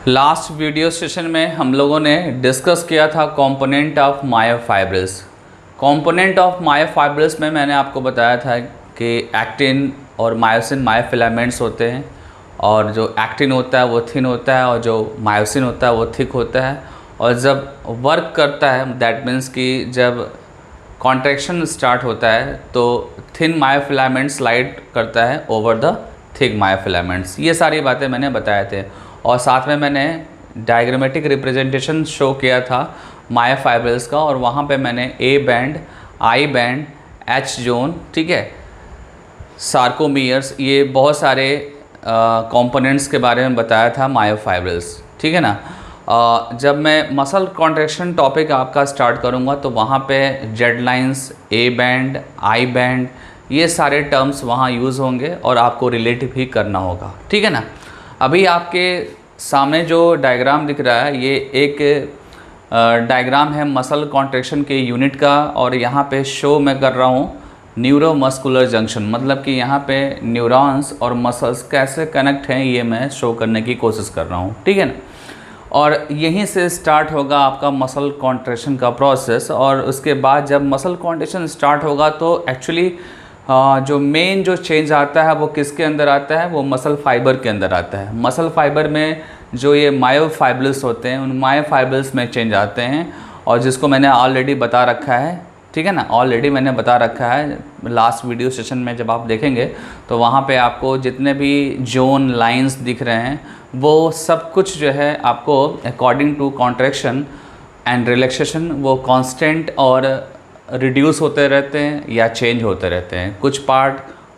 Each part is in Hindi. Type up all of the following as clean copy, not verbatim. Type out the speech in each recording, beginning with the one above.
लास्ट वीडियो सेशन में हम लोगों ने डिस्कस किया था component of myofibrils. Component of myofibrils में मैंने आपको बताया था कि एक्टिन और मायोसिन मायोफिलामेंट्स होते हैं, और जो एक्टिन होता है वो थिन होता है और जो मायोसिन होता है वो थिक होता है। और जब वर्क करता है दैट मीन्स कि जब कॉन्ट्रैक्शन स्टार्ट होता है तो थिन मायोफिलामेंट स्लाइड करता है ओवर द थिक मायोफिलामेंट्स। ये सारी बातें मैंने बताए थे, और साथ में मैंने डायग्रामेटिक रिप्रेजेंटेशन शो किया था मायोफाइब्रिल्स का, और वहाँ पे मैंने A band, I band, H zone, ठीक है, सार्कोमियर्स, ये बहुत सारे कंपोनेंट्स के बारे में बताया था मायोफाइब्रिल्स, ठीक है ना। जब मैं मसल कॉन्ट्रैक्शन टॉपिक आपका स्टार्ट करूँगा तो वहाँ पे Z lines, A band, I band, ये सारे टर्म्स वहाँ यूज़ होंगे और आपको रिलेट भी करना होगा, ठीक है ना। अभी आपके सामने जो डायग्राम दिख रहा है ये एक डायग्राम है मसल कॉन्ट्रैक्शन के यूनिट का, और यहाँ पे शो मैं कर रहा हूँ न्यूरोमस्कुलर जंक्शन, मतलब कि यहाँ पे न्यूरॉन्स और मसल्स कैसे कनेक्ट हैं ये मैं शो करने की कोशिश कर रहा हूँ, ठीक है ना। और यहीं से स्टार्ट होगा आपका मसल कॉन्ट्रैक्शन का प्रोसेस, और उसके बाद जब मसल कॉन्ट्रैक्शन स्टार्ट होगा तो एक्चुअली जो मेन जो चेंज आता है वो किसके अंदर आता है, वो मसल फाइबर के अंदर आता है। मसल फाइबर में जो ये मायोफाइब्रिल्स होते हैं उन मायोफाइब्रिल्स में चेंज आते हैं, और जिसको मैंने ऑलरेडी बता रखा है, ठीक है ना, ऑलरेडी मैंने बता रखा है लास्ट वीडियो सेशन में। जब आप देखेंगे तो वहाँ पे आपको जितने भी जोन लाइंस दिख रहे हैं वो सब कुछ जो है आपको according to contraction and relaxation वो कांस्टेंट और रिड्यूस होते रहते हैं या चेंज होते रहते हैं। कुछ पार्ट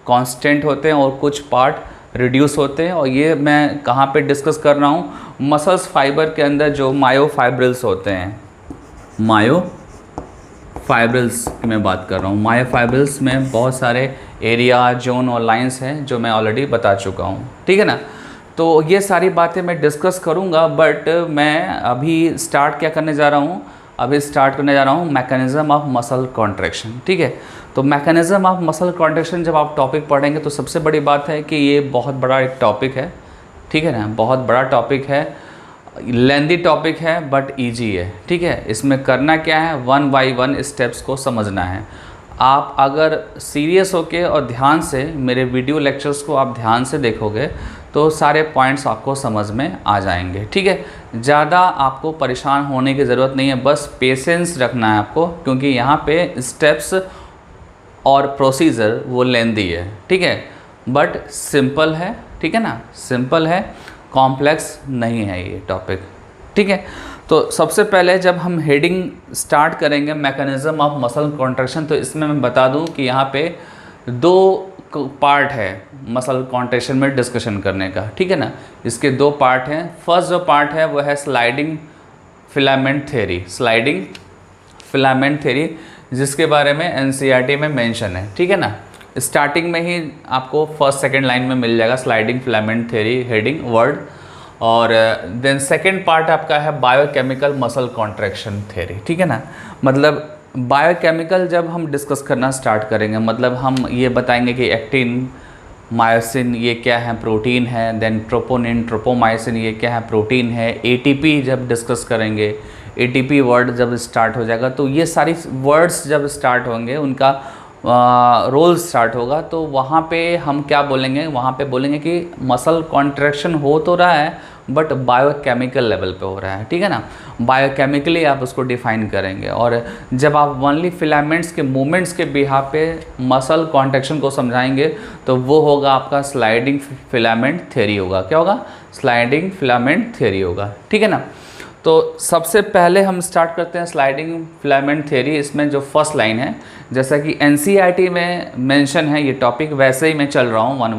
कांस्टेंट होते हैं और कुछ पार्ट रिड्यूस होते हैं, और ये मैं कहाँ पे डिस्कस कर रहा हूँ, मसल्स फाइबर के अंदर जो मायोफाइब्रिल्स होते हैं, मायोफाइब्रिल्स की मैं बात कर रहा हूँ। मायोफाइब्रिल्स में बहुत सारे एरिया, जोन और लाइंस हैं जो मैं ऑलरेडी बता चुका हूँ, ठीक है ना। तो ये सारी बातें मैं डिस्कस करूँगा, बट मैं अभी स्टार्ट क्या करने जा रहा हूँ, अभी स्टार्ट करने जा रहा हूँ मैकेनिज़्म ऑफ मसल कॉन्ट्रैक्शन, ठीक है। तो मैकेनिज़्म ऑफ मसल कॉन्ट्रैक्शन जब आप टॉपिक पढ़ेंगे तो सबसे बड़ी बात है कि ये बहुत बड़ा एक टॉपिक है, ठीक है ना, बहुत बड़ा टॉपिक है, लेंदी टॉपिक है बट इजी है, ठीक है। इसमें करना क्या है, 1 बाय 1 स्टेप्स को समझना है। आप अगर सीरियस होके और ध्यान से मेरे वीडियो लेक्चर्स को आप ध्यान से देखोगे तो सारे पॉइंट्स आपको समझ में आ जाएंगे, ठीक है। ज़्यादा आपको परेशान होने की ज़रूरत नहीं है, बस पेशेंस रखना है आपको, क्योंकि यहाँ पे स्टेप्स और प्रोसीजर वो लेंदी है, ठीक है, बट सिंपल है, ठीक है ना, सिंपल है, कॉम्प्लेक्स नहीं है ये टॉपिक, ठीक है। तो सबसे पहले जब हम हेडिंग स्टार्ट करेंगे मैकेनिज़्म ऑफ मसल कॉन्ट्रैक्शन, तो इसमें मैं बता दूं कि यहाँ पे 2 पार्ट है मसल कॉन्ट्रैक्शन में डिस्कशन करने का, ठीक है ना। इसके 2 पार्ट हैं। फर्स्ट जो पार्ट है वो है sliding filament theory, sliding filament theory, जिसके बारे में एनसीईआरटी में मेंशन है, ठीक है ना। स्टार्टिंग में ही आपको फर्स्ट सेकंड लाइन में मिल जाएगा sliding filament theory heading word, और देन सेकेंड पार्ट आपका है बायोकेमिकल मसल कॉन्ट्रैक्शन थ्योरी, ठीक है ना। मतलब बायोकेमिकल जब हम डिस्कस करना स्टार्ट करेंगे, मतलब हम ये बताएंगे कि एक्टिन, मायोसिन ये क्या है, प्रोटीन है, देन ट्रोपोनिन, ट्रोपोमायोसिन ये क्या है, प्रोटीन है, एटीपी जब डिस्कस करेंगे, एटीपी वर्ड जब स्टार्ट हो जाएगा, तो ये सारी वर्ड्स जब स्टार्ट होंगे उनका रोल स्टार्ट होगा, तो वहाँ पे हम क्या बोलेंगे, वहाँ पे बोलेंगे कि मसल कॉन्ट्रैक्शन हो तो रहा है बट बायोकेमिकल लेवल पे हो रहा है, ठीक है ना। बायोकेमिकली आप उसको डिफाइन करेंगे, और जब आप ओनली फिलामेंट्स के मूवमेंट्स के बिहाफ पे मसल कॉन्ट्रैक्शन को समझाएंगे तो वो होगा आपका स्लाइडिंग फिलामेंट थ्योरी होगा। क्या होगा? स्लाइडिंग फिलामेंट थ्योरी होगा, ठीक है ना। तो सबसे पहले हम स्टार्ट करते हैं स्लाइडिंग फिलामेंट थ्योरी। इसमें जो फर्स्ट लाइन है, जैसा कि एनसीईआरटी में मेंशन है ये टॉपिक, वैसे ही मैं चल रहा हूँ 1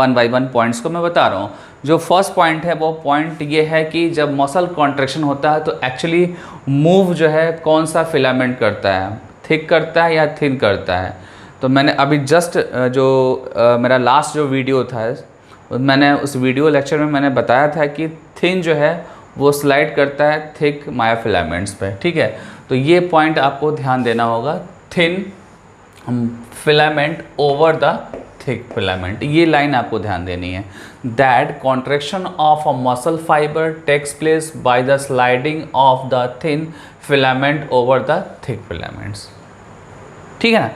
बाय 1 पॉइंट्स को मैं बता रहा हूँ। जो फर्स्ट पॉइंट है वो पॉइंट ये है कि जब मसल कॉन्ट्रैक्शन होता है तो एक्चुअली मूव जो है कौन सा फिलामेंट करता है, थिक करता है या थिन करता है। तो मैंने अभी जस्ट मेरा लास्ट जो वीडियो था, मैंने उस वीडियो लेक्चर में मैंने बताया था कि थिन जो है वो स्लाइड करता है थिक मायोफिलामेंट्स पे, ठीक है। तो ये पॉइंट आपको ध्यान देना होगा, thin filament over the thick filament. ये लाइन आपको ध्यान देनी है, that contraction of a muscle fibre takes place by the sliding of the thin filament over the thick filaments. ठीक है ना।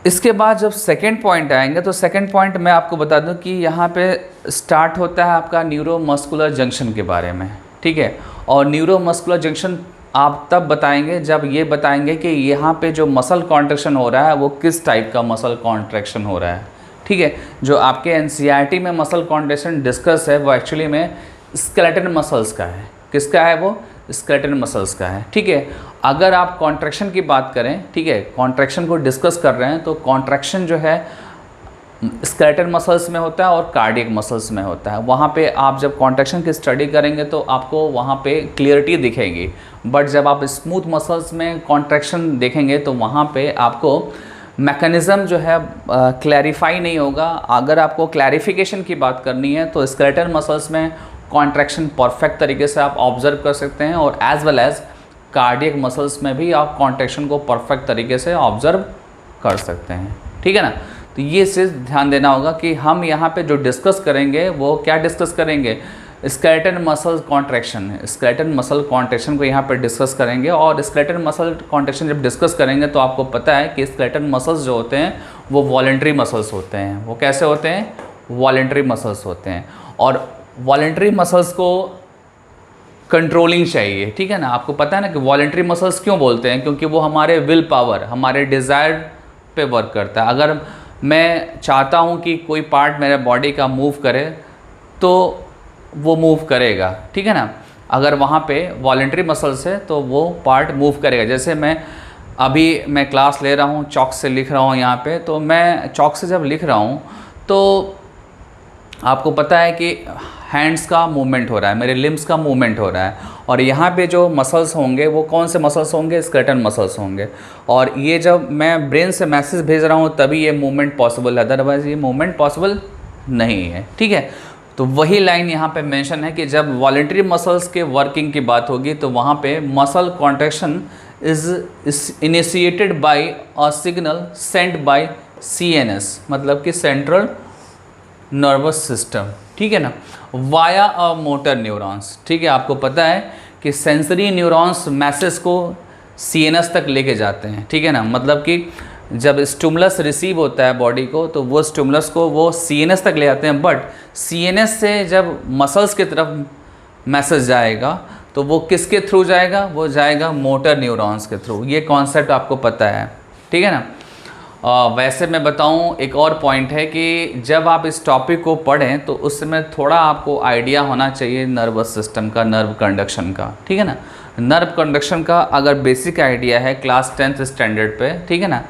इसके बाद जब सेकेंड पॉइंट आएंगे तो सेकेंड पॉइंट मैं आपको बता दूं कि यहाँ पे स्टार्ट होता है आपका न्यूरोमस्कुलर जंक्शन के बारे में। ठीक है, और न्यूरोमस्कुलर जंक्शन आप तब बताएंगे जब ये बताएंगे कि यहाँ पे जो मसल कॉन्ट्रैक्शन हो रहा है वो किस टाइप का मसल कॉन्ट्रैक्शन हो रहा है। ठीक है, जो आपके एनसीईआरटी में मसल कॉन्ट्रैक्शन डिस्कस है वो एक्चुअली में स्केलेटन मसल्स का है। किसका है वो? स्केलेटन मसल्स का है। ठीक है, अगर आप कॉन्ट्रैक्शन की बात करें, ठीक है, कॉन्ट्रैक्शन को डिस्कस कर रहे हैं तो कॉन्ट्रैक्शन जो है स्केलेटन मसल्स में होता है और कार्डियक मसल्स में होता है। वहाँ पे आप जब कॉन्ट्रैक्शन की स्टडी करेंगे तो आपको वहाँ पे क्लियरिटी दिखेगी, बट जब आप स्मूथ मसल्स में कॉन्ट्रैक्शन देखेंगे तो वहाँ पे आपको मैकेनिज़्म जो है क्लैरिफाई नहीं होगा। अगर आपको क्लैरिफिकेशन की बात करनी है तो स्केलेटन मसल्स में कॉन्ट्रैक्शन परफेक्ट तरीके से आप ऑब्जर्व कर सकते हैं और as well as cardiac muscles में भी आप कॉन्ट्रैक्शन को परफेक्ट तरीके से ऑब्जर्व कर सकते हैं। ठीक है ना। तो ये चीज़ ध्यान देना होगा कि हम यहाँ पे जो डिस्कस करेंगे वो क्या डिस्कस करेंगे, स्केलेटन मसल कॉन्ट्रैक्शन है। स्केलेटन मसल कॉन्ट्रैक्शन को यहाँ पे डिस्कस करेंगे और स्केलेटन मसल कॉन्ट्रैक्शन जब डिस्कस करेंगे तो आपको पता है कि स्केलेटन मसल्स जो होते हैं वो वॉलंटरी मसल्स होते हैं। वो कैसे होते हैं? वॉलंटरी मसल्स होते हैं और वॉलंटरी मसल्स को कंट्रोलिंग चाहिए। ठीक है ना। आपको पता है ना कि वॉलंटरी मसल्स क्यों बोलते हैं? क्योंकि वो हमारे विल पावर, हमारे डिज़ायर पे वर्क करता है। अगर मैं चाहता हूँ कि कोई पार्ट मेरे बॉडी का मूव करे तो वो मूव करेगा। ठीक है ना। अगर वहाँ पे वॉलंटरी मसल्स है तो वो पार्ट मूव करेगा। जैसे मैं क्लास ले रहा हूँ, चॉक से लिख रहा हूँ यहाँ पे, तो मैं चॉक से जब लिख रहा हूँ तो आपको पता है कि हैंड्स का मूवमेंट हो रहा है, मेरे लिम्स का मूवमेंट हो रहा है और यहाँ पे जो मसल्स होंगे वो कौन से मसल्स होंगे? स्केलेटन मसल्स होंगे। और ये जब मैं ब्रेन से मैसेज भेज रहा हूँ तभी ये मूवमेंट पॉसिबल है, अदरवाइज़ ये मूवमेंट पॉसिबल नहीं है। ठीक है, तो वही लाइन यहाँ पे मेंशन है कि जब वॉलंटरी मसल्स के वर्किंग की बात होगी तो वहाँ पे muscle contraction is initiated by a signal sent by CNS, मतलब कि सेंट्रल नर्वस सिस्टम। ठीक है ना, वाया अ मोटर न्यूरॉन्स। ठीक है, आपको पता है कि सेंसरी न्यूरॉन्स मैसेज को CNS तक लेके जाते हैं। ठीक है ना, मतलब कि जब स्टिमुलस रिसीव होता है बॉडी को तो वो स्टिमुलस को वो CNS तक ले जाते हैं, बट CNS से जब मसल्स की तरफ मैसेज जाएगा तो वो किसके थ्रू जाएगा? वो जाएगा मोटर न्यूरॉन्स के थ्रू। ये कॉन्सेप्ट आपको पता है। ठीक है ना। वैसे मैं बताऊं, एक और पॉइंट है कि जब आप इस टॉपिक को पढ़ें तो उस समय थोड़ा आपको आइडिया होना चाहिए नर्वस सिस्टम का, नर्व कंडक्शन का। ठीक है ना। नर्व कंडक्शन का अगर बेसिक आइडिया है क्लास 10th स्टैंडर्ड पे, ठीक है ना,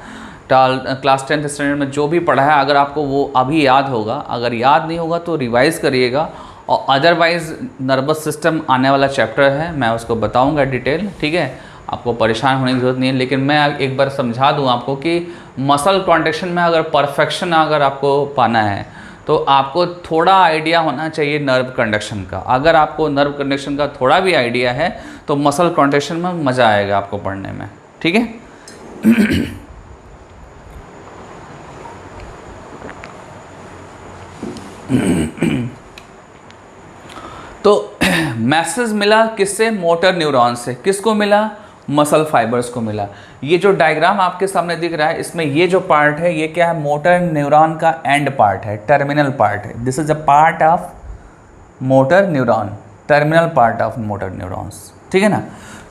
क्लास 10th स्टैंडर्ड में जो भी पढ़ा है अगर आपको वो अभी याद होगा, अगर याद नहीं होगा तो रिवाइज़ करिएगा। और अदरवाइज़ नर्वस सिस्टम आने वाला चैप्टर है, मैं उसको बताऊँगा डिटेल। ठीक है, आपको परेशान होने की ज़रूरत नहीं है, लेकिन मैं एक बार समझा दूं आपको कि मसल कॉन्ट्रैक्शन में अगर परफेक्शन अगर आपको पाना है तो आपको थोड़ा आइडिया होना चाहिए नर्व कंडक्शन का। अगर आपको नर्व कंडक्शन का थोड़ा भी आइडिया है तो मसल कॉन्ट्रैक्शन में मज़ा आएगा आपको पढ़ने में। ठीक है। तो मैसेज मिला किससे? मोटर न्यूरॉन से। किसको मिला? मसल फाइबर्स को मिला। ये जो डायग्राम आपके सामने दिख रहा है इसमें ये जो पार्ट है ये क्या है? मोटर न्यूरॉन का एंड पार्ट है, टर्मिनल पार्ट है। This is a part of motor neuron, terminal part of motor neurons. ठीक है ना।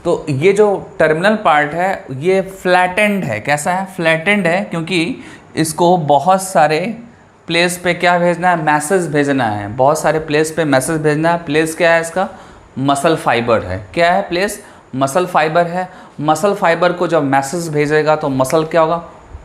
तो ये जो टर्मिनल पार्ट है ये फ्लैटेंड है। कैसा है? फ्लैटेंड है, क्योंकि इसको बहुत सारे प्लेस पे क्या भेजना है? मैसेज भेजना है। बहुत सारे प्लेस पे मैसेज भेजना है। प्लेस क्या है इसका? मसल फाइबर है। क्या है प्लेस? मसल फाइबर है। मसल फाइबर को जब मैसेज भेजेगा तो मसल क्या होगा?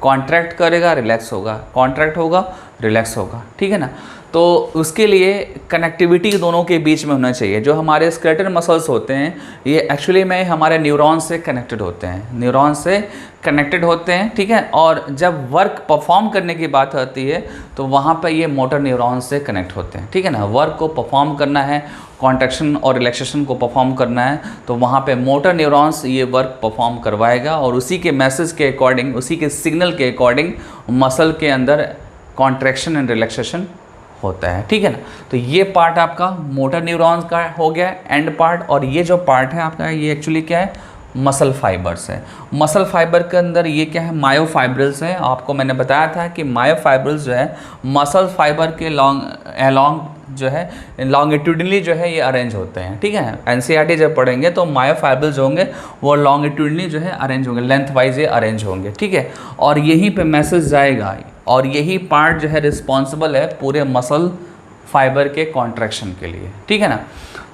कॉन्ट्रैक्ट करेगा, रिलैक्स होगा, कॉन्ट्रैक्ट होगा, रिलैक्स होगा। ठीक है ना। तो उसके लिए कनेक्टिविटी दोनों के बीच में होना चाहिए। जो हमारे स्केलेटल मसल्स होते हैं ये एक्चुअली में हमारे न्यूरॉन से कनेक्टेड होते हैं, न्यूरॉन से कनेक्टेड होते हैं। ठीक है। और जब वर्क परफॉर्म करने की बात आती है तो वहाँ पर ये मोटर न्यूरॉन से कनेक्ट होते हैं। ठीक है ना। वर्क को परफॉर्म करना है, कॉन्ट्रैक्शन और रिलैक्सेशन को परफॉर्म करना है तो वहाँ पे मोटर न्यूरॉन्स ये वर्क परफॉर्म करवाएगा और उसी के मैसेज के अकॉर्डिंग, उसी के सिग्नल के अकॉर्डिंग मसल के अंदर कॉन्ट्रैक्शन एंड रिलैक्सेशन होता है, ठीक है ना। तो ये पार्ट आपका मोटर न्यूरॉन्स का हो गया एंड पार्ट, और ये जो पार्ट है आपका ये एक्चुअली क्या है, मसल फाइबर्स है। मसल फाइबर के अंदर ये क्या है, मायोफाइब्रिल्स है। आपको मैंने बताया था कि मायोफाइब्रिल्स जो है मसल फाइबर के अलॉन्ग जो है लॉन्गिट्यूडनली जो है ये अरेंज होते हैं, ठीक है। एनसीईआरटी जब पढ़ेंगे तो मायोफाइब्रिल्स होंगे वो लॉन्गिट्यूडनली जो है अरेंज होंगे, लेंथ वाइज ये अरेंज होंगे, ठीक है। और यहीं पे मैसेज जाएगा, और यही पार्ट जो है रिस्पॉन्सिबल है पूरे मसल फाइबर के कॉन्ट्रैक्शन के लिए, ठीक है ना।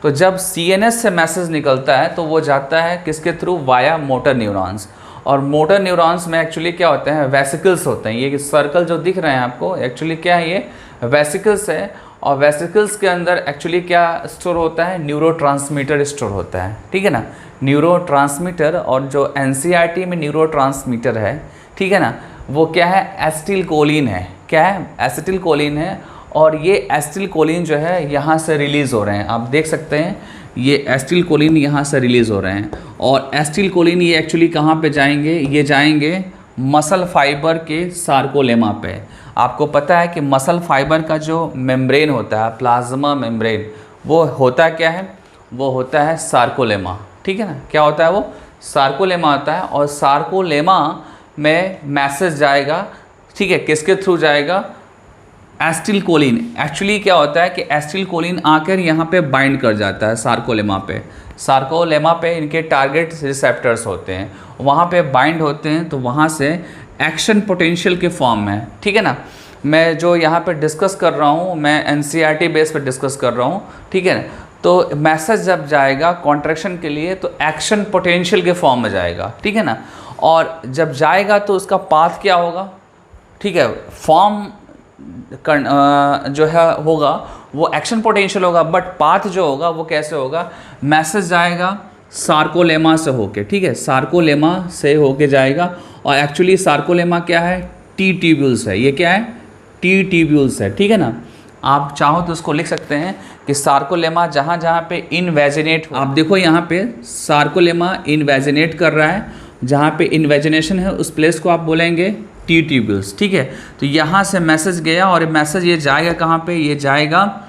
तो जब सीएनएस से मैसेज निकलता है तो वो जाता है किसके थ्रू, वाया मोटर न्यूरॉन्स। और मोटर न्यूरॉन्स में एक्चुअली क्या होते हैं, वेसिकल्स होते हैं। ये सर्कल जो दिख रहे हैं आपको एक्चुअली क्या है, ये वेसिकल्स है। और वेसिकल्स के अंदर एक्चुअली क्या स्टोर होता है, न्यूरोट्रांसमीटर स्टोर होता है, ठीक है ना। न्यूरोट्रांसमीटर, और जो एनसीईआरटी में न्यूरोट्रांसमीटर है, ठीक है ना, वो क्या है, एसिटिलकोलिन है। क्या है, एसिटिलकोलिन है। और ये एसिटिलकोलिन जो है यहाँ से रिलीज़ हो रहे हैं, आप देख सकते हैं ये एसिटिलकोलिन यहाँ से रिलीज़ हो रहे हैं। और एसिटिलकोलिन ये एक्चुअली कहाँ पे जाएंगे, ये जाएंगे मसल फाइबर के सार्कोलेमा पे। आपको पता है कि मसल फाइबर का जो मेम्ब्रेन होता है, प्लाज्मा मेम्ब्रेन, वो होता क्या है, वो होता है सार्कोलेमा, ठीक है ना। क्या होता है, वो सार्कोलेमा होता है। और सार्कोलेमा में मैसेज जाएगा, ठीक है, किसके थ्रू जाएगा, एसिटिलकोलिन। एक्चुअली क्या होता है कि एसिटिलकोलिन आकर यहाँ पे बाइंड कर जाता है सार्कोलेमा पे। सार्कोलेमा पे इनके टारगेट रिसेप्टर्स होते हैं, वहाँ पे बाइंड होते हैं, तो वहाँ से एक्शन पोटेंशियल के फॉर्म में, ठीक है ना। मैं जो यहाँ पे डिस्कस कर रहा हूँ, मैं एनसीईआरटी बेस पे डिस्कस कर रहा हूँ, ठीक है ना। तो मैसेज जब जाएगा कॉन्ट्रैक्शन के लिए तो एक्शन पोटेंशियल के फॉर्म में जाएगा, ठीक है ना। और जब जाएगा तो उसका पाथ क्या होगा, ठीक है, फॉर्म जो है होगा वो एक्शन पोटेंशियल होगा, बट पाथ जो होगा वो कैसे होगा, मैसेज जाएगा सार्कोलेमा से होके, ठीक है, सार्कोलेमा से होके जाएगा। और एक्चुअली सार्कोलेमा क्या है, टी ट्यूब्यूल्स है। ये क्या है, टी ट्यूब्यूल्स है, ठीक है ना। आप चाहो तो उसको लिख सकते हैं कि सार्कोलेमा जहाँ जहाँ पे इनवेजिनेट, आप देखो यहाँ पे सार्कोलेमा इनवेजिनेट कर रहा है, जहाँ पे इन्वेजिनेशन है उस प्लेस को आप बोलेंगे टी ट्यूब्यूल्स, ठीक है। तो यहाँ से मैसेज गया, और मैसेज ये जाएगा कहाँ पे, ये जाएगा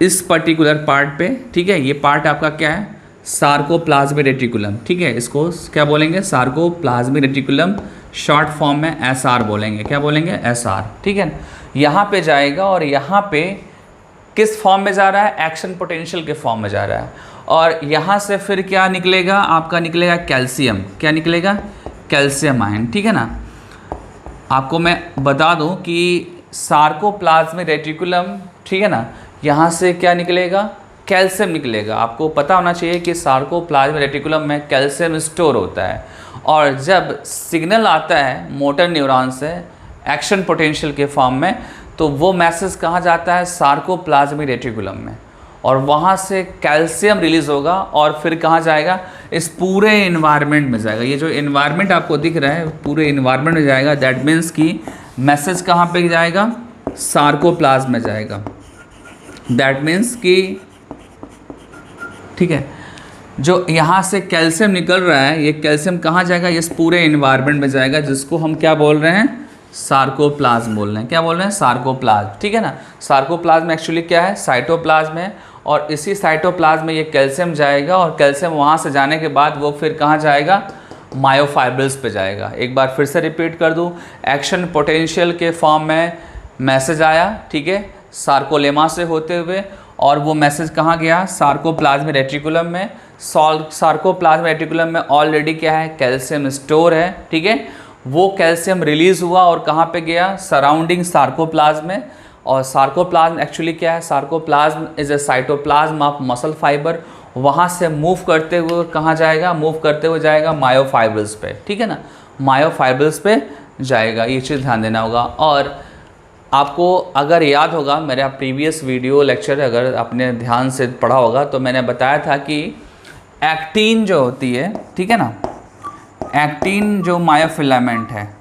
इस पर्टिकुलर पार्ट पे, ठीक है। ये पार्ट आपका क्या है, सार्कोप्लाज्मिक रेटिकुलम, ठीक है। इसको क्या बोलेंगे, सार्कोप्लाज्मिक रेटिकुलम, शॉर्ट फॉर्म में एसआर बोलेंगे। क्या बोलेंगे, एसआर, ठीक है। यहाँ पे जाएगा, और यहाँ पे किस फॉर्म में जा रहा है, एक्शन पोटेंशियल के फॉर्म में जा रहा है। और यहाँ से फिर क्या निकलेगा, आपका निकलेगा कैल्शियम। क्या निकलेगा, कैल्शियम आयन, ठीक है ना। आपको मैं बता दूं कि सार्कोप्लाज्मिक रेटिकुलम, ठीक है ना, यहाँ से क्या निकलेगा, कैल्शियम निकलेगा। आपको पता होना चाहिए कि सार्कोप्लाज्मिक रेटिकुलम में कैल्शियम स्टोर होता है। और जब सिग्नल आता है मोटर न्यूरॉन से एक्शन पोटेंशियल के फॉर्म में, तो वो मैसेज कहाँ जाता है, सार्कोप्लाज्मिक रेटिकुलम में, और वहाँ से कैल्शियम रिलीज़ होगा, और फिर कहाँ जाएगा, इस पूरे इन्वायरमेंट में जाएगा। ये जो इन्वायरमेंट आपको दिख रहा है पूरे इन्वायरमेंट में जाएगा। दैट मीन्स कि मैसेज कहाँ पे जाएगा, सार्कोप्लाज्म में जाएगा। दैट मीन्स कि, ठीक है, जो यहाँ से कैल्शियम निकल रहा है, ये कैल्शियम कहाँ जाएगा, इस पूरे इन्वायरमेंट में जाएगा, जिसको हम क्या बोल रहे हैं, सार्कोप्लाज्म बोल रहे हैं। क्या बोल रहे हैं, सार्कोप्लाज्म, ठीक है ना। सार्कोप्लाज्म एक्चुअली क्या है, साइटोप्लाज्म है। और इसी साइटोप्लाज्म में ये कैल्शियम जाएगा, और कैल्शियम वहाँ से जाने के बाद वो फिर कहाँ जाएगा, मायोफाइब्रिल्स पे जाएगा। एक बार फिर से रिपीट कर दूँ, एक्शन पोटेंशियल के फॉर्म में मैसेज आया, ठीक है, सार्कोलेमा से होते हुए, और वो मैसेज कहाँ गया, सार्कोप्लाज्मिक रेटिकुलम में। सार्कोप्लाज्मिक रेटिकुलम में ऑलरेडी क्या है, कैल्शियम स्टोर है, ठीक है। वो कैल्शियम रिलीज़ हुआ और कहाँ पे गया, सराउंडिंग सार्कोप्लाज्म में। और सार्कोप्लाज्म एक्चुअली क्या है, sarcoplasm is a cytoplasm of muscle fibre. वहाँ से मूव करते हुए कहाँ जाएगा, मूव करते हुए जाएगा मायोफाइब्रिल्स पे, ठीक है ना, मायोफाइब्रिल्स पे जाएगा। ये चीज़ ध्यान देना होगा। और आपको अगर याद होगा मेरा प्रीवियस वीडियो लेक्चर, अगर आपने ध्यान से पढ़ा होगा, तो मैंने बताया था कि एक्टिन जो होती है, ठीक है ना, एक्टिन जो मायोफिलामेंट है,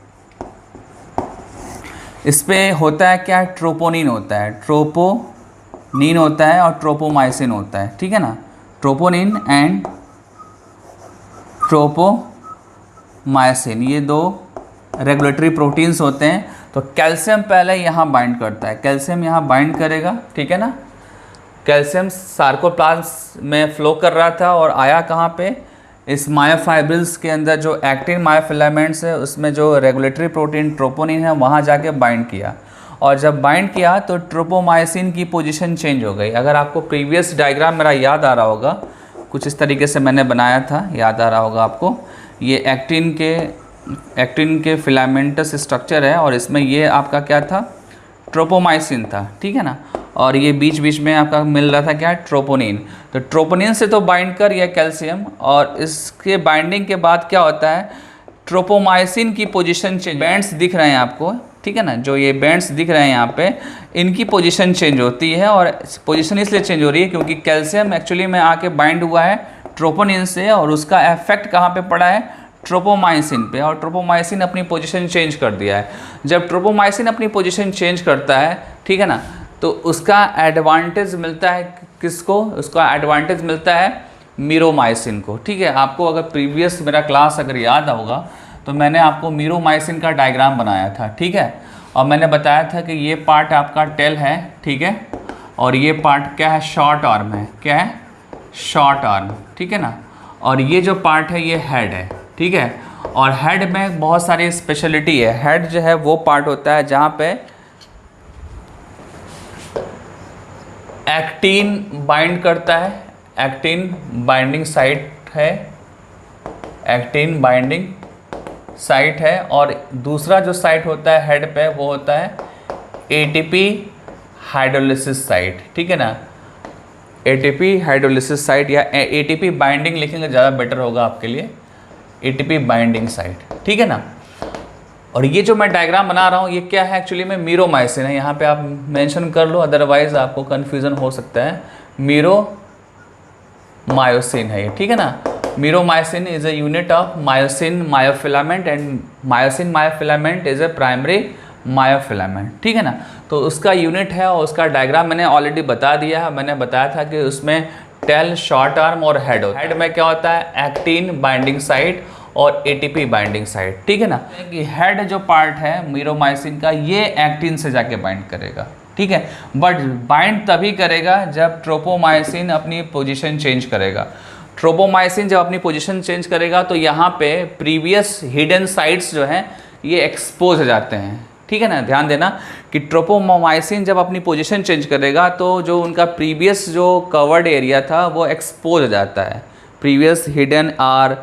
इस पे होता है क्या, ट्रोपोनिन होता है, ट्रोपोनिन होता है और ट्रोपोमाइसिन होता है, ठीक है ना। ट्रोपोनिन एंड ट्रोपोमाइसिन, ये दो रेगुलेटरी प्रोटीन्स होते हैं। तो कैल्शियम पहले यहाँ बाइंड करता है, कैल्शियम यहाँ बाइंड करेगा, ठीक है ना। कैल्शियम सार्कोप्लाज्म में फ्लो कर रहा था और आया कहाँ पे, इस मायोफाइब्रिल्स के अंदर जो एक्टिन मायोफिलामेंट्स है उसमें जो रेगुलेटरी प्रोटीन ट्रोपोनिन है वहाँ जाके बाइंड किया, और जब बाइंड किया तो ट्रोपोमाइसिन की पोजीशन चेंज हो गई। अगर आपको प्रीवियस डायग्राम मेरा याद आ रहा होगा, कुछ इस तरीके से मैंने बनाया था, याद आ रहा होगा आपको। ये एक्टिन के फिलामेंटस स्ट्रक्चर है और इसमें ये आपका क्या था, ट्रोपोमाइसिन था, ठीक है ना। और ये बीच बीच में आपका मिल रहा था क्या, ट्रोपोनिन। तो ट्रोपोनिन से तो बाइंड कर यह कैल्शियम, और इसके बाइंडिंग के बाद क्या होता है, ट्रोपोमाइसिन की पोजीशन चेंज, बैंड्स दिख रहे हैं आपको, ठीक है ना, जो ये बैंड्स दिख रहे हैं यहाँ पे, इनकी पोजीशन चेंज होती है। और पोजीशन इसलिए चेंज हो रही है क्योंकि कैल्शियम एक्चुअली में आके बाइंड हुआ है ट्रोपोनिन से, और उसका इफेक्ट कहाँ पे पड़ा है, ट्रोपोमाइसिन पे, और ट्रोपोमाइसिन अपनी पोजीशन चेंज कर दिया है। जब ट्रोपोमाइसिन अपनी पोजीशन चेंज करता है, ठीक है ना, तो उसका एडवांटेज मिलता है किसको, उसका एडवांटेज मिलता है मीरोमाइसिन को, ठीक है। आपको अगर प्रीवियस मेरा क्लास अगर याद होगा तो मैंने आपको मीरोमाइसिन का डायग्राम बनाया था, ठीक है, और मैंने बताया था कि ये पार्ट आपका टेल है, ठीक है, और ये पार्ट क्या है, शॉर्ट आर्म है, क्या है, शॉर्ट आर्म, ठीक है ना, और ये जो पार्ट है ये हेड है, ठीक है। और हेड में बहुत सारी स्पेशलिटी है। हेड जो है वो पार्ट होता है जहाँ पे एक्टिन बाइंड करता है, एक्टिन बाइंडिंग साइट है, एक्टिन बाइंडिंग साइट है, और दूसरा जो साइट होता है हेड पे वो होता है एटीपी हाइड्रोलिसिस साइट, ठीक है ना, एटीपी हाइड्रोलिसिस साइट, या एटीपी बाइंडिंग लिखेंगे ज़्यादा बेटर होगा आपके लिए, एटीपी बाइंडिंग साइट, ठीक है ना। और ये जो मैं डायग्राम बना रहा हूँ ये क्या है, एक्चुअली में मीरोमाइसिन है, यहाँ पे आप मेंशन कर लो, अदरवाइज आपको कन्फ्यूज़न हो सकता है। मीरोमायोसिन है ये, ठीक है ना। मीरोमाइसिन is a unit of myosin myofilament, and myosin myofilament is a primary myofilament, ठीक है ना। तो उसका यूनिट है और उसका डायग्राम मैंने ऑलरेडी बता दिया है। मैंने बताया था कि उसमें टेल, शॉर्ट आर्म और हेड होता है। हेड में क्या होता है, एक्टिन बाइंडिंग साइट और एटीपी बाइंडिंग साइट, ठीक है ना। कि हेड जो पार्ट है मीरोमाइसिन का ये एक्टिन से जाके बाइंड करेगा, ठीक है, बट बाइंड तभी करेगा जब ट्रोपोमाइसिन अपनी पोजीशन चेंज करेगा। ट्रोपोमाइसिन जब अपनी पोजीशन चेंज करेगा तो यहाँ पे प्रीवियस हिडन साइट्स जो हैं ये एक्सपोज हो जाते हैं, ठीक है ना। ध्यान देना कि ट्रोपोमाइसिन जब अपनी पोजीशन चेंज करेगा तो जो उनका प्रीवियस जो कवर्ड एरिया था वो एक्सपोज हो जाता है, प्रीवियस हिडन और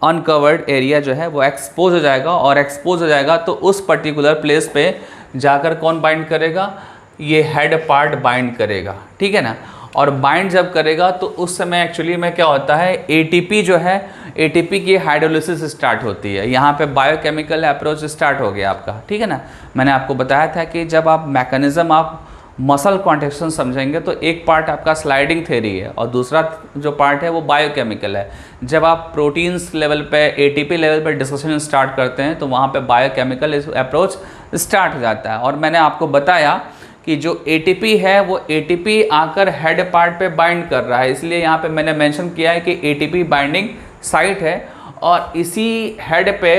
अनकवर्ड एरिया जो है वो एक्सपोज हो जाएगा, और एक्सपोज हो जाएगा तो उस पर्टिकुलर प्लेस पे जाकर कौन बाइंड करेगा, ये हेड पार्ट बाइंड करेगा, ठीक है ना। और बाइंड जब करेगा तो उस समय एक्चुअली में क्या होता है, एटीपी जो है, एटीपी की हाइड्रोलिसिस स्टार्ट होती है। यहाँ पे बायोकेमिकल अप्रोच स्टार्ट हो गया आपका, ठीक है ना। मैंने आपको बताया था कि जब आप मैकेनिज्म आप मसल कॉन्ट्रैक्शन समझेंगे तो एक पार्ट आपका स्लाइडिंग थ्योरी है और दूसरा जो पार्ट है वो बायोकेमिकल है। जब आप प्रोटीन्स लेवल पे, एटीपी लेवल पे डिस्कशन स्टार्ट करते हैं तो वहाँ पे बायोकेमिकल अप्रोच स्टार्ट हो जाता है। और मैंने आपको बताया कि जो एटीपी है वो एटीपी आकर हेड पार्ट पे बाइंड कर रहा है, इसलिए यहाँ पे मैंने मेंशन किया है कि एटीपी बाइंडिंग साइट है। और इसी हेड पे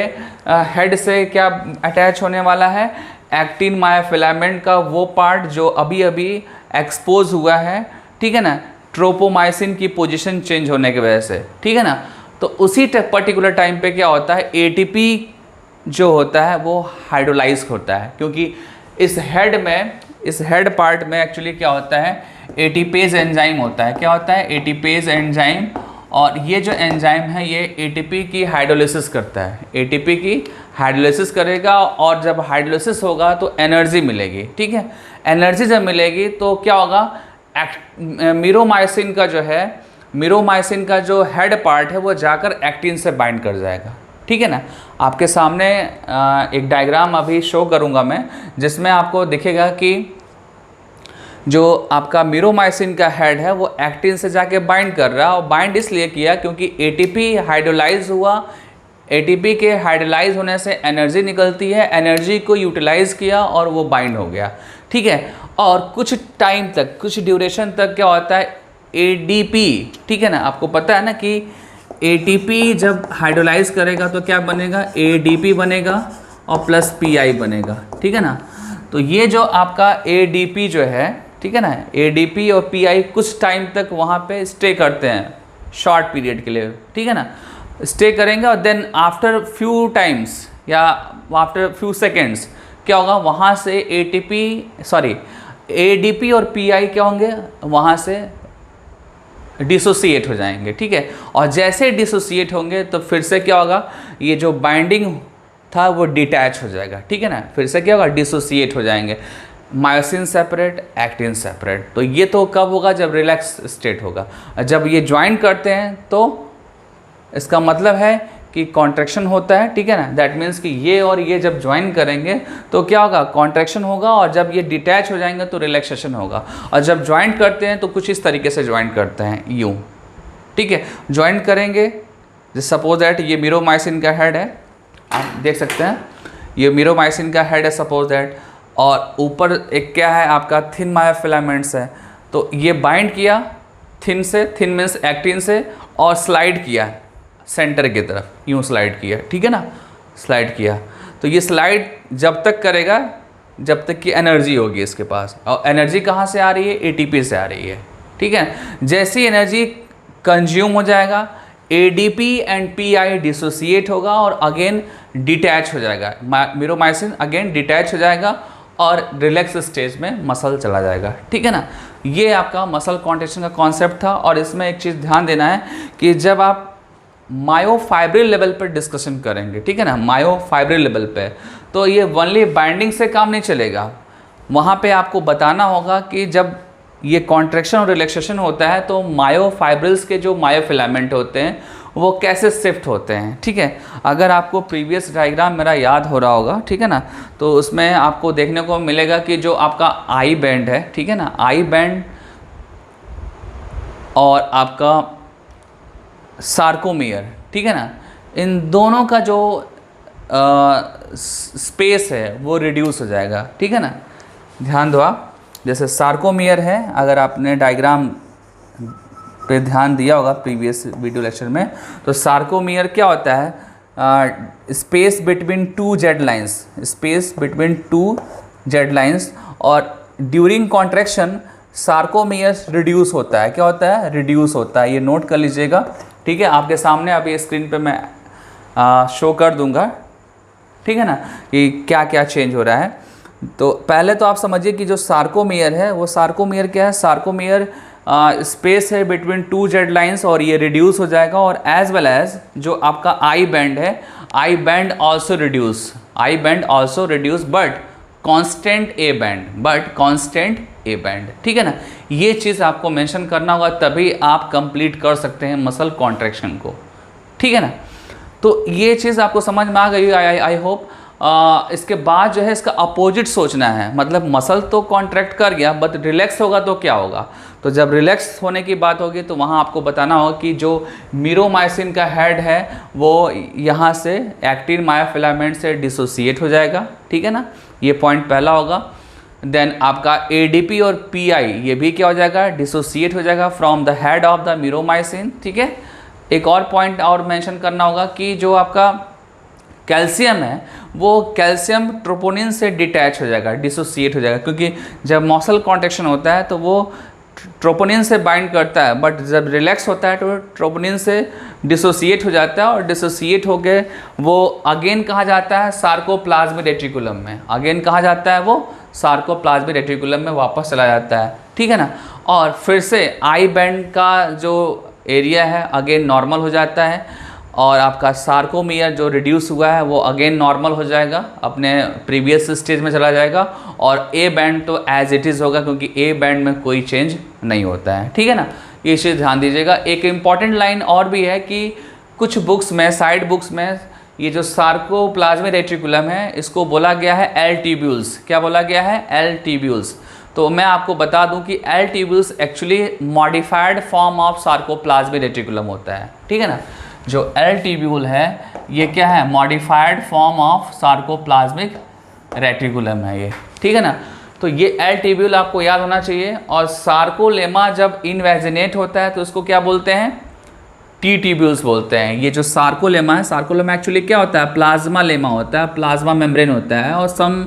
हेड से क्या अटैच होने वाला है, एक्टिन मायोफिलामेंट का वो पार्ट जो अभी अभी एक्सपोज हुआ है, ठीक है ना, ट्रोपोमाइसिन की पोजीशन चेंज होने की वजह से, ठीक है ना। तो उसी पर्टिकुलर टाइम पे क्या होता है, एटीपी जो होता है वो हाइड्रोलाइज होता है, क्योंकि इस हेड में, इस हेड पार्ट में एक्चुअली क्या होता है, एटीपेज एंजाइम होता है। क्या होता है, एटीपेज एंजाइम, और ये जो एंजाइम है ये एटीपी की हाइड्रोलिसिस करता है, एटीपी की हाइड्रोलिसिस करेगा, और जब हाइड्रोलिसिस होगा तो एनर्जी मिलेगी, ठीक है। एनर्जी जब मिलेगी तो क्या होगा, मीरोमाइसिन का जो है, मीरोमाइसिन का जो हेड पार्ट है वो जाकर एक्टिन से बाइंड कर जाएगा, ठीक है ना। आपके सामने एक डायग्राम अभी शो करूंगा मैं, जिसमें आपको दिखेगा कि जो आपका मीरोमाइसिन का हेड है वो एक्टिन से जाके बाइंड कर रहा है, और बाइंड इसलिए किया क्योंकि एटीपी हाइड्रोलाइज हुआ, एटीपी के हाइड्रोलाइज होने से एनर्जी निकलती है, एनर्जी को यूटिलाइज किया और वो बाइंड हो गया, ठीक है। और कुछ टाइम तक, कुछ ड्यूरेशन तक क्या होता है, एडीपी, ठीक है ना। आपको पता है ना कि एटीपी जब हाइड्रोलाइज करेगा तो क्या बनेगा, एडीपी बनेगा, और प्लस पी बनेगा, ठीक है ना। तो ये जो आपका ADP जो है, ठीक है ना, ADP और पी कुछ टाइम तक वहाँ पे स्टे करते हैं, शॉर्ट पीरियड के लिए, ठीक है ना, स्टे करेंगे। और देन आफ्टर फ्यू टाइम्स या आफ्टर फ्यू सेकेंड्स क्या होगा, वहाँ से ADP और पी क्या होंगे, वहाँ से डिसोसिएट हो जाएंगे, ठीक है। और जैसे डिसोसिएट होंगे तो फिर से क्या होगा, ये जो बाइंडिंग था वो डिटैच हो जाएगा, ठीक है ना, फिर से क्या होगा, डिसोसिएट हो जाएंगे, मायोसिन सेपरेट, एक्टिन सेपरेट। तो ये तो कब होगा, जब रिलैक्स स्टेट होगा। जब ये ज्वाइन करते हैं तो इसका मतलब है कि कॉन्ट्रैक्शन होता है, ठीक है ना। दैट मीन्स कि ये और ये जब ज्वाइन करेंगे तो क्या होगा, कॉन्ट्रैक्शन होगा, और जब ये डिटैच हो जाएंगे तो रिलैक्सेशन होगा। और जब ज्वाइन करते हैं तो कुछ इस तरीके से ज्वाइन करते हैं, यूँ, ठीक है। ज्वाइन करेंगे, सपोज दैट ये मीरोमाइसिन का हेड है, आप देख सकते हैं, ये मीरोमाइसिन का हेड है सपोज दैट, और ऊपर एक क्या है आपका थिन मायोफिलामेंट्स है। तो ये बाइंड किया थिन से, थिन मीन्स एक्टिन से, और स्लाइड किया सेंटर की तरफ, यूँ स्लाइड किया, ठीक है ना, स्लाइड किया। तो ये स्लाइड जब तक करेगा जब तक कि एनर्जी होगी इसके पास, और एनर्जी कहाँ से आ रही है, ATP से आ रही है, ठीक है। जैसी एनर्जी कंज्यूम हो जाएगा, ADP एंड PI डिसोसिएट होगा और अगेन डिटैच हो जाएगा, मीरोमाइसिन अगेन डिटैच हो जाएगा और रिलैक्स स्टेज में मसल चला जाएगा, ठीक है ना। ये आपका मसल कॉन्ट्रैक्शन का कॉन्सेप्ट था। और इसमें एक चीज़ ध्यान देना है कि जब आप मायोफाइब्रिल लेवल पर डिस्कशन करेंगे, ठीक है ना, मायोफाइब्रिल लेवल पे, तो ये ओनली बाइंडिंग से काम नहीं चलेगा। वहाँ पे आपको बताना होगा कि जब ये कॉन्ट्रैक्शन और रिलैक्सेशन होता है तो मायोफाइब्रिल्स के जो मायोफिलामेंट होते हैं वो कैसे शिफ्ट होते हैं, ठीक है। अगर आपको प्रीवियस डायग्राम मेरा याद हो रहा होगा, ठीक है ना, तो उसमें आपको देखने को मिलेगा कि जो आपका आई बैंड है, ठीक है ना, आई बैंड और आपका सार्कोमियर, ठीक है ना, इन दोनों का जो स्पेस है वो रिड्यूस हो जाएगा, ठीक है ना। ध्यान दो आप, जैसे सार्कोमियर है, अगर आपने डायग्राम पे ध्यान दिया होगा प्रीवियस वीडियो लेक्चर में, तो सार्कोमियर क्या होता है, space between two Z lines, space between two Z lines, और ड्यूरिंग कॉन्ट्रैक्शन सार्कोमियर रिड्यूस होता है। क्या होता है, रिड्यूस होता है। ये नोट कर लीजिएगा, ठीक है। आपके सामने अभी स्क्रीन पे मैं शो कर दूंगा, ठीक है ना, कि क्या क्या चेंज हो रहा है। तो पहले तो आप समझिए कि जो सार्कोमियर है वो सार्कोमियर क्या है, सार्कोमियर स्पेस है बिटवीन टू जेड लाइंस और ये रिड्यूस हो जाएगा। और एज वेल एज जो आपका आई बैंड है, I band also reduce, I band also reduce but constant A band, but constant A band, ठीक है ना। ये चीज़ आपको मेंशन करना होगा, तभी आप कंप्लीट कर सकते हैं मसल कॉन्ट्रैक्शन को, ठीक है ना। तो ये चीज़ आपको समझ में आ गई, आई होप। इसके बाद जो है इसका अपोजिट सोचना है, मतलब मसल तो कॉन्ट्रैक्ट कर गया बट रिलैक्स होगा तो क्या होगा। तो जब रिलैक्स होने की बात होगी तो वहाँ आपको बताना होगा कि जो मीरोमाइसिन का हेड है वो यहाँ से एक्टिन मायोफिलामेंट से डिसोसिएट हो जाएगा, ठीक है ना, ये पॉइंट पहला होगा। देन आपका ADP और PI ये भी क्या हो जाएगा, डिसोसिएट हो जाएगा from the head of the मीरोमाइसिन, ठीक है। एक और पॉइंट और मेंशन करना होगा कि जो आपका कैल्शियम है वो कैल्शियम ट्रोपोनिन से डिटैच हो जाएगा, डिसोसिएट हो जाएगा, क्योंकि जब मसल कॉन्ट्रैक्शन होता है तो वो ट्रोपोनिन से बाइंड करता है, बट जब रिलैक्स होता है तो ट्रोपोनिन से डिसोसिएट हो जाता है, और डिसोसिएट हो गए वो अगेन कहाँ जाता है, सार्कोप्लाज्मिक रेटिकुलम में, अगेन कहाँ जाता है वो, सार्कोप्लाज्मिक रेटिकुलम में वापस चला जाता है, ठीक है ना। और फिर से आई बैंड का जो एरिया है अगेन नॉर्मल हो जाता है, और आपका सार्कोमियर जो रिड्यूस हुआ है वो अगेन नॉर्मल हो जाएगा, अपने प्रीवियस स्टेज में चला जाएगा, और ए बैंड तो एज इट इज़ होगा क्योंकि ए बैंड में कोई चेंज नहीं होता है, ठीक है ना। ये चीज़ ध्यान दीजिएगा। एक इम्पॉर्टेंट लाइन और भी है कि कुछ बुक्स में, साइड बुक्स में, ये जो सार्कोप्लाज्मिक रेटिकुलम है इसको बोला गया है एल ट्यूब्यूल्स। क्या बोला गया है, एल ट्यूब्यूल्स। तो मैं आपको बता दूं कि L tubules actually modified form of sarcoplasmic reticulum होता है, ठीक है ना। जो एल ट्यूब्यूल है ये क्या है, modified form of sarcoplasmic reticulum है ये, ठीक है ना। तो ये एल ट्यूब्यूल आपको याद होना चाहिए। और सार्कोलेमा जब इनवेजिनेट होता है तो उसको क्या बोलते हैं, टी ट्यूब्यूल्स बोलते हैं। ये जो सार्कोलेमा है, सार्कोलेमा एक्चुअली क्या होता है, प्लाज्मा लेमा होता है, प्लाज्मा मेम्ब्रेन होता है, और सम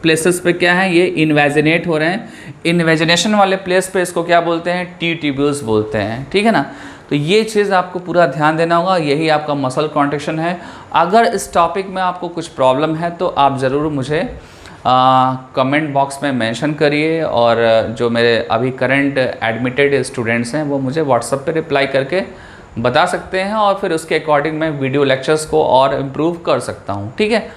प्लेसेस पे क्या है, ये इन्वेजिनेट हो रहे हैं। इन्वेजिनेशन वाले प्लेस पे इसको क्या बोलते हैं, टी ट्यूब्यूल्स बोलते हैं, ठीक है ना। तो ये चीज़ आपको पूरा ध्यान देना होगा, यही आपका मसल कॉन्ट्रैक्शन है। अगर इस टॉपिक में आपको कुछ प्रॉब्लम है तो आप ज़रूर मुझे कमेंट बॉक्स में मेंशन करिए, और जो मेरे अभी करंट एडमिटेड स्टूडेंट्स हैं वो मुझे व्हाट्सएप पे रिप्लाई करके बता सकते हैं, और फिर उसके अकॉर्डिंग मैं वीडियो लेक्चर्स को और इम्प्रूव कर सकता हूँ, ठीक है।